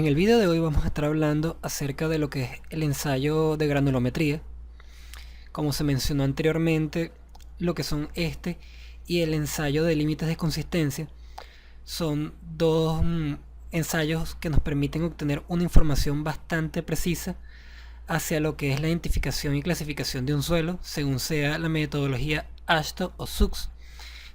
En el video de hoy vamos a estar hablando acerca de lo que es el ensayo de granulometría. Como se mencionó anteriormente, lo que son este y el ensayo de límites de consistencia son dos ensayos que nos permiten obtener una información bastante precisa hacia lo que es la identificación y clasificación de un suelo, según sea la metodología AASHTO o SUCS.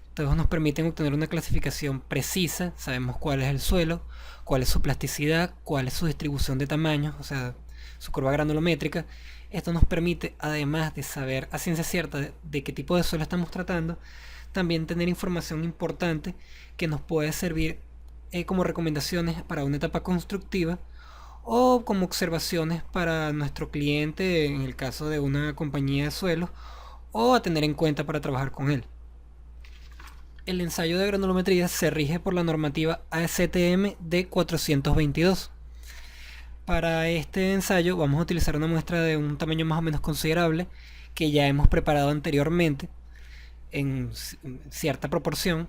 Entonces nos permiten obtener una clasificación precisa, sabemos cuál es el suelo, cuál es su plasticidad, cuál es su distribución de tamaños, o sea, su curva granulométrica. Esto nos permite, además de saber a ciencia cierta de qué tipo de suelo estamos tratando, también tener información importante que nos puede servir como recomendaciones para una etapa constructiva o como observaciones para nuestro cliente en el caso de una compañía de suelos o a tener en cuenta para trabajar con él. El ensayo de granulometría se rige por la normativa ASTM D422. Para este ensayo vamos a utilizar una muestra de un tamaño más o menos considerable que ya hemos preparado anteriormente en cierta proporción,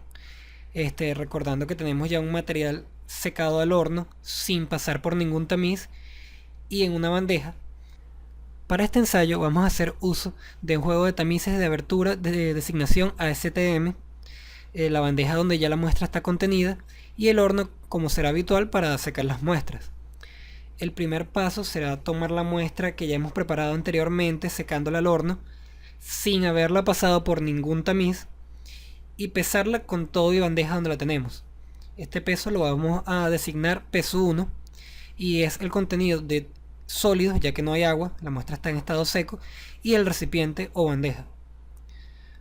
recordando que tenemos ya un material secado al horno sin pasar por ningún tamiz y en una bandeja. Para este ensayo vamos a hacer uso de un juego de tamices de abertura de designación ASTM, la bandeja donde ya la muestra está contenida y el horno como será habitual para secar las muestras. El primer paso será tomar la muestra que ya hemos preparado anteriormente secándola al horno sin haberla pasado por ningún tamiz y pesarla con todo y bandeja donde la tenemos. Este peso lo vamos a designar peso 1 y es el contenido de sólidos, ya que no hay agua, la muestra está en estado seco, y el recipiente o bandeja.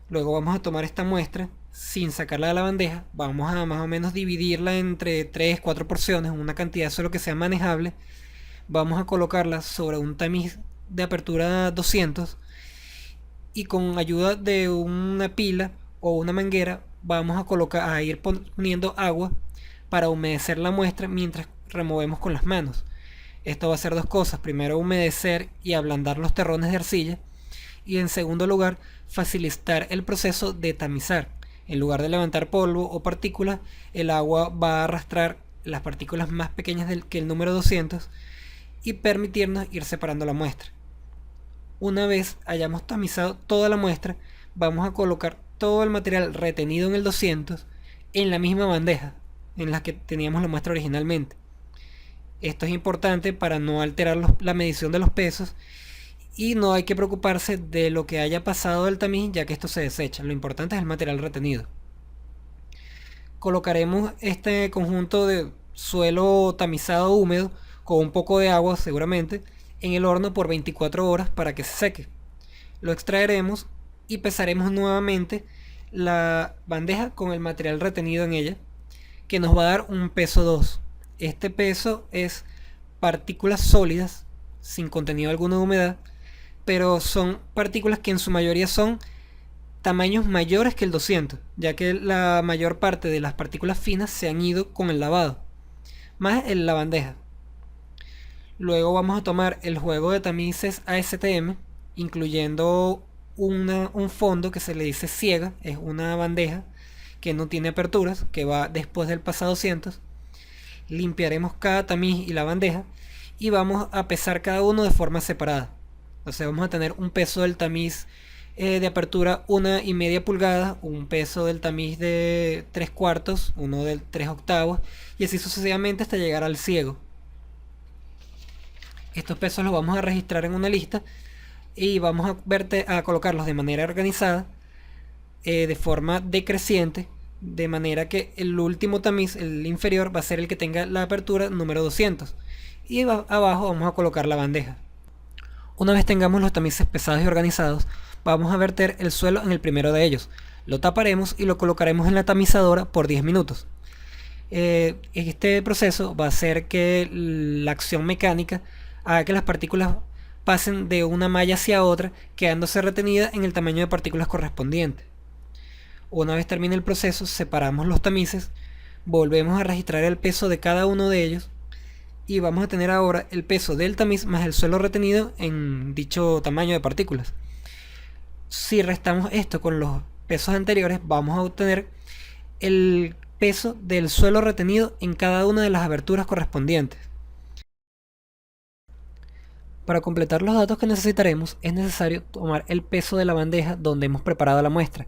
Luego vamos a tomar esta muestra sin sacarla de la bandeja, vamos a más o menos dividirla entre 3-4 porciones, una cantidad solo que sea manejable. Vamos a colocarla sobre un tamiz de apertura 200 y con ayuda de una pila o una manguera vamos a ir poniendo agua para humedecer la muestra mientras removemos con las manos. Esto va a hacer dos cosas: primero humedecer y ablandar los terrones de arcilla, y en segundo lugar facilitar el proceso de tamizar. En lugar de levantar polvo o partículas, el agua va a arrastrar las partículas más pequeñas que el número 200 y permitirnos ir separando la muestra. Una vez hayamos tamizado toda la muestra, vamos a colocar todo el material retenido en el 200 en la misma bandeja en la que teníamos la muestra originalmente. Esto es importante para no alterar la medición de los pesos y no hay que preocuparse de lo que haya pasado del tamiz, ya que esto se desecha. Lo importante es el material retenido. Colocaremos este conjunto de suelo tamizado húmedo con un poco de agua seguramente en el horno por 24 horas para que se seque. Lo extraeremos y pesaremos nuevamente la bandeja con el material retenido en ella, que nos va a dar un peso 2. Este peso es partículas sólidas sin contenido alguno de humedad, pero son partículas que en su mayoría son tamaños mayores que el 200, ya que la mayor parte de las partículas finas se han ido con el lavado, más en la bandeja. Luego vamos a tomar el juego de tamices ASTM, incluyendo un fondo que se le dice ciega, es una bandeja que no tiene aperturas, que va después del paso 200. Limpiaremos cada tamiz y la bandeja y vamos a pesar cada uno de forma separada. Entonces vamos a tener un peso del tamiz de apertura 1,5 pulgadas, un peso del tamiz de 3/4, uno de 3/8 y así sucesivamente hasta llegar al ciego. Estos pesos los vamos a registrar en una lista y vamos a colocarlos de manera organizada, de forma decreciente, de manera que el último tamiz, el inferior, va a ser el que tenga la apertura número 200 y abajo vamos a colocar la bandeja. Una vez tengamos los tamices pesados y organizados, vamos a verter el suelo en el primero de ellos. Lo taparemos y lo colocaremos en la tamizadora por 10 minutos. Este proceso va a hacer que la acción mecánica haga que las partículas pasen de una malla hacia otra, quedándose retenidas en el tamaño de partículas correspondiente. Una vez termine el proceso, separamos los tamices, volvemos a registrar el peso de cada uno de ellos y vamos a tener ahora el peso del tamiz más el suelo retenido en dicho tamaño de partículas. Si restamos esto con los pesos anteriores, vamos a obtener el peso del suelo retenido en cada una de las aberturas correspondientes. Para completar los datos que necesitaremos es necesario tomar el peso de la bandeja donde hemos preparado la muestra.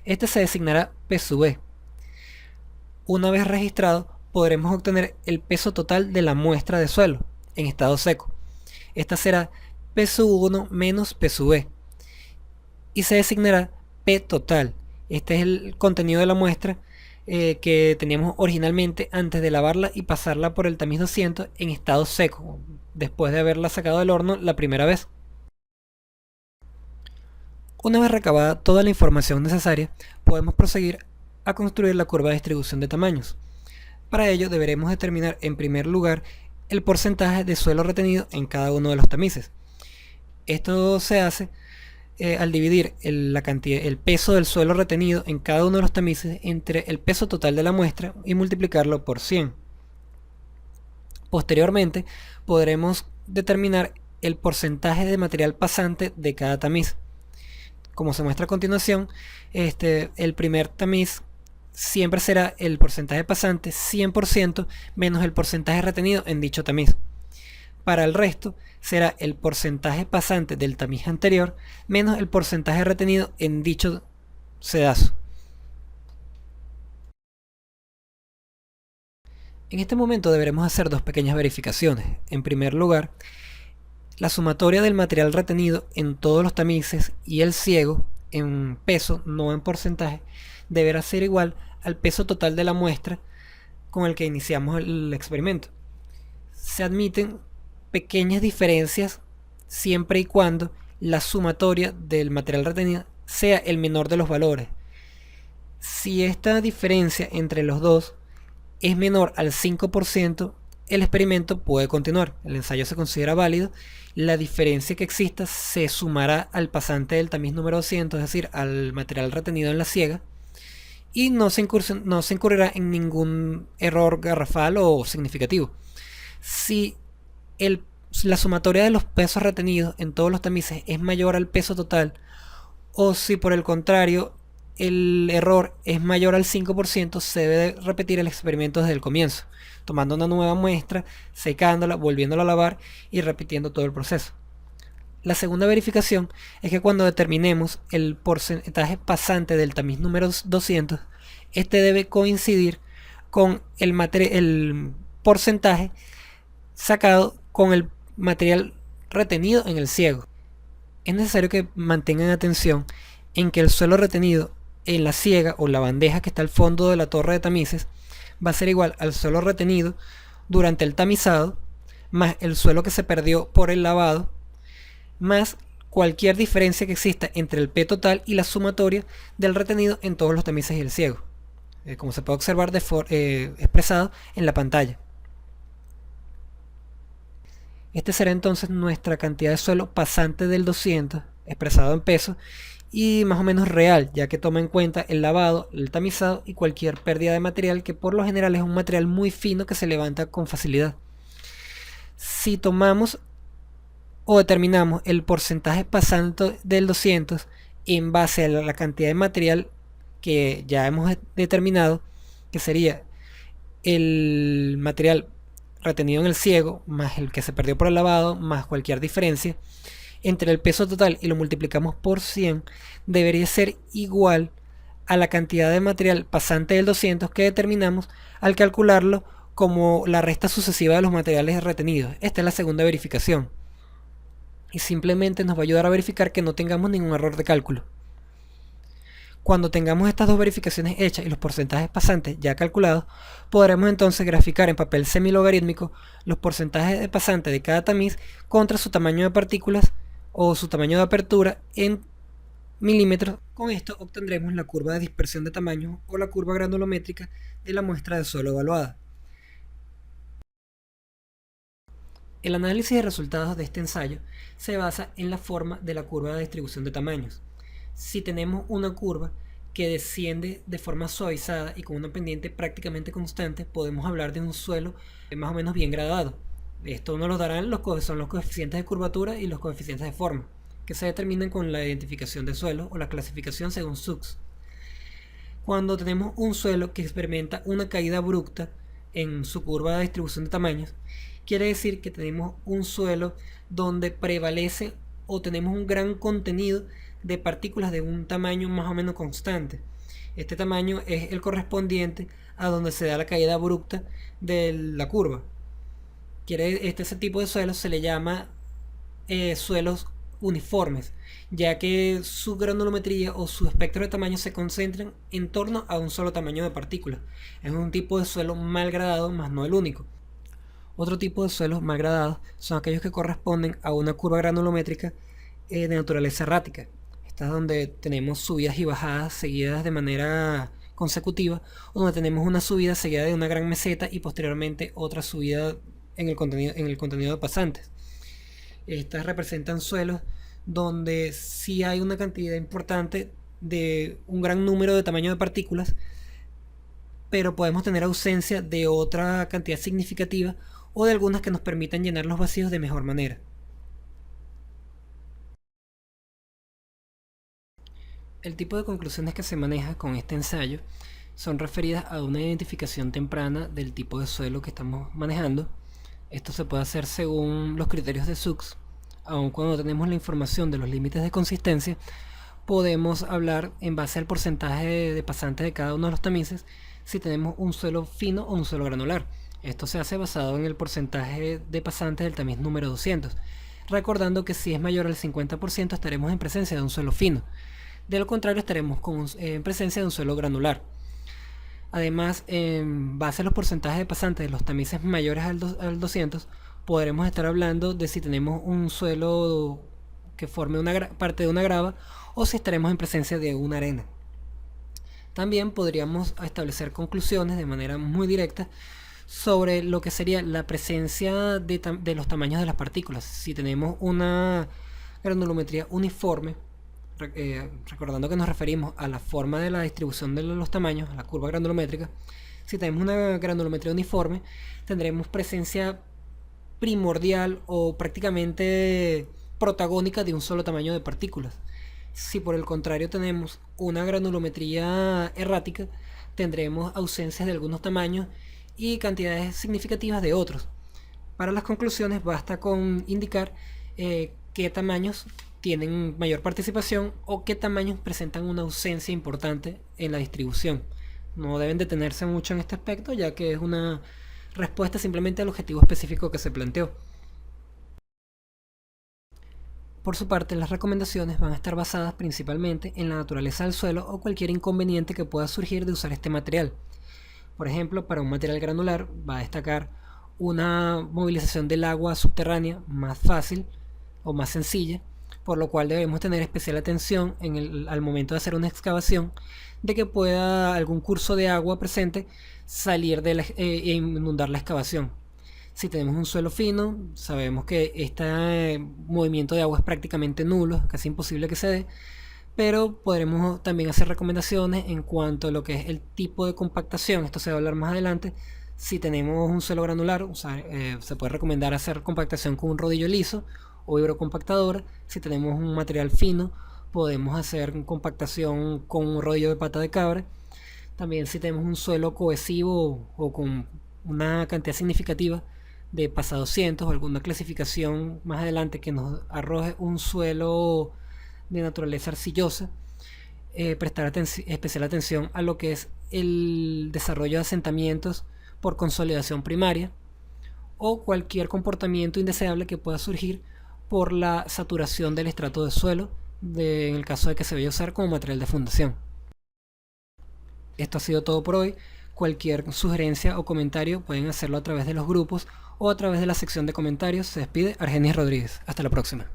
Este se designará P sub E. Una vez registrado, podremos obtener el peso total de la muestra de suelo en estado seco. Esta será P sub 1 menos P sub E y se designará P total. Este es el contenido de la muestra que teníamos originalmente antes de lavarla y pasarla por el tamiz 200 en estado seco, después de haberla sacado del horno la primera vez. Una vez recabada toda la información necesaria, podemos proseguir a construir la curva de distribución de tamaños. Para ello deberemos determinar en primer lugar el porcentaje de suelo retenido en cada uno de los tamices. Esto se hace al dividir el peso del suelo retenido en cada uno de los tamices entre el peso total de la muestra y multiplicarlo por 100. Posteriormente podremos determinar el porcentaje de material pasante de cada tamiz. Como se muestra a continuación, el primer tamiz siempre será el porcentaje pasante 100% menos el porcentaje retenido en dicho tamiz. Para el resto será el porcentaje pasante del tamiz anterior menos el porcentaje retenido en dicho sedazo. En este momento deberemos hacer dos pequeñas verificaciones. En primer lugar, la sumatoria del material retenido en todos los tamices y el ciego en peso, no en porcentaje, deberá ser igual al peso total de la muestra con el que iniciamos el experimento. Se admiten pequeñas diferencias siempre y cuando la sumatoria del material retenido sea el menor de los valores. Si esta diferencia entre los dos es menor al 5%, el experimento puede continuar. El ensayo se considera válido. La diferencia que exista se sumará al pasante del tamiz número 200, es decir, al material retenido en la siega, y no se incurrirá en ningún error garrafal o significativo. Si la sumatoria de los pesos retenidos en todos los tamices es mayor al peso total, o si por el contrario el error es mayor al 5%, se debe repetir el experimento desde el comienzo, tomando una nueva muestra, secándola, volviéndola a lavar y repitiendo todo el proceso. La segunda verificación es que cuando determinemos el porcentaje pasante del tamiz número 200, este debe coincidir con el porcentaje sacado con el material retenido en el ciego. Es necesario que mantengan atención en que el suelo retenido en la siega o la bandeja que está al fondo de la torre de tamices va a ser igual al suelo retenido durante el tamizado, más el suelo que se perdió por el lavado, más cualquier diferencia que exista entre el P total y la sumatoria del retenido en todos los tamices y el ciego, como se puede observar expresado en la pantalla. Este será entonces nuestra cantidad de suelo pasante del 200, expresado en pesos, y más o menos real, ya que toma en cuenta el lavado, el tamizado y cualquier pérdida de material, que por lo general es un material muy fino que se levanta con facilidad. Si tomamos o determinamos el porcentaje pasante del 200 en base a la cantidad de material que ya hemos determinado, que sería el material retenido en el ciego más el que se perdió por el lavado más cualquier diferencia entre el peso total, y lo multiplicamos por 100, debería ser igual a la cantidad de material pasante del 200 que determinamos al calcularlo como la resta sucesiva de los materiales retenidos. Esta es la segunda verificación y simplemente nos va a ayudar a verificar que no tengamos ningún error de cálculo. Cuando tengamos estas dos verificaciones hechas y los porcentajes pasantes ya calculados, podremos entonces graficar en papel semilogarítmico los porcentajes de pasante de cada tamiz contra su tamaño de partículas o su tamaño de apertura en milímetros. Con esto obtendremos la curva de dispersión de tamaños o la curva granulométrica de la muestra de suelo evaluada. El análisis de resultados de este ensayo se basa en la forma de la curva de distribución de tamaños. Si tenemos una curva que desciende de forma suavizada y con una pendiente prácticamente constante, podemos hablar de un suelo más o menos bien gradado. Esto nos lo darán son los coeficientes de curvatura y los coeficientes de forma, que se determinan con la identificación de suelo o la clasificación según SUX. Cuando tenemos un suelo que experimenta una caída abrupta en su curva de distribución de tamaños, quiere decir que tenemos un suelo donde prevalece o tenemos un gran contenido de partículas de un tamaño más o menos constante. Este tamaño es el correspondiente a donde se da la caída abrupta de la curva. Ese tipo de suelos se le llama suelos uniformes, ya que su granulometría o su espectro de tamaño se concentran en torno a un solo tamaño de partículas. Es un tipo de suelo mal gradado, más no el único. Otro tipo de suelos mal gradados son aquellos que corresponden a una curva granulométrica de naturaleza errática. Esta es donde tenemos subidas y bajadas seguidas de manera consecutiva, o donde tenemos una subida seguida de una gran meseta y posteriormente otra subida en el contenido de pasantes. Estas representan suelos donde sí hay una cantidad importante de un gran número de tamaño de partículas, pero podemos tener ausencia de otra cantidad significativa o de algunas que nos permitan llenar los vacíos de mejor manera. El tipo de conclusiones que se maneja con este ensayo son referidas a una identificación temprana del tipo de suelo que estamos manejando. Esto se puede hacer según los criterios de SUX. Aun cuando tenemos la información de los límites de consistencia, podemos hablar en base al porcentaje de pasantes de cada uno de los tamices si tenemos un suelo fino o un suelo granular. Esto se hace basado en el porcentaje de pasantes del tamiz número 200, recordando que si es mayor al 50% estaremos en presencia de un suelo fino. De lo contrario, estaremos en presencia de un suelo granular. Además, en base a los porcentajes de pasantes de los tamices mayores al 200, podremos estar hablando de si tenemos un suelo que forme parte de una grava o si estaremos en presencia de una arena. También podríamos establecer conclusiones de manera muy directa sobre lo que sería la presencia de los tamaños de las partículas. Si tenemos una granulometría uniforme, recordando que nos referimos a la forma de la distribución de los tamaños, la curva granulométrica, si tenemos una granulometría uniforme, tendremos presencia primordial o prácticamente protagónica de un solo tamaño de partículas. Si por el contrario tenemos una granulometría errática, tendremos ausencias de algunos tamaños y cantidades significativas de otros. Para las conclusiones basta con indicar qué tamaños tienen mayor participación o qué tamaños presentan una ausencia importante en la distribución. No deben detenerse mucho en este aspecto, ya que es una respuesta simplemente al objetivo específico que se planteó. Por su parte, las recomendaciones van a estar basadas principalmente en la naturaleza del suelo o cualquier inconveniente que pueda surgir de usar este material. Por ejemplo, para un material granular va a destacar una movilización del agua subterránea más fácil o más sencilla, por lo cual debemos tener especial atención al momento de hacer una excavación de que pueda algún curso de agua presente salir e inundar la excavación. Si tenemos un suelo fino, sabemos que este movimiento de agua es prácticamente nulo, casi imposible que se dé, pero podremos también hacer recomendaciones en cuanto a lo que es el tipo de compactación. Esto se va a hablar más adelante. Si tenemos un suelo granular, se puede recomendar hacer compactación con un rodillo liso o hidrocompactadora. Si tenemos un material fino, podemos hacer compactación con un rodillo de pata de cabra. También si tenemos un suelo cohesivo o con una cantidad significativa de PASA 200 o alguna clasificación más adelante que nos arroje un suelo de naturaleza arcillosa, prestar especial atención a lo que es el desarrollo de asentamientos por consolidación primaria o cualquier comportamiento indeseable que pueda surgir por la saturación del estrato de suelo en el caso de que se vaya a usar como material de fundación. Esto ha sido todo por hoy. Cualquier sugerencia o comentario pueden hacerlo a través de los grupos o a través de la sección de comentarios. Se despide Argenis Rodríguez. Hasta la próxima.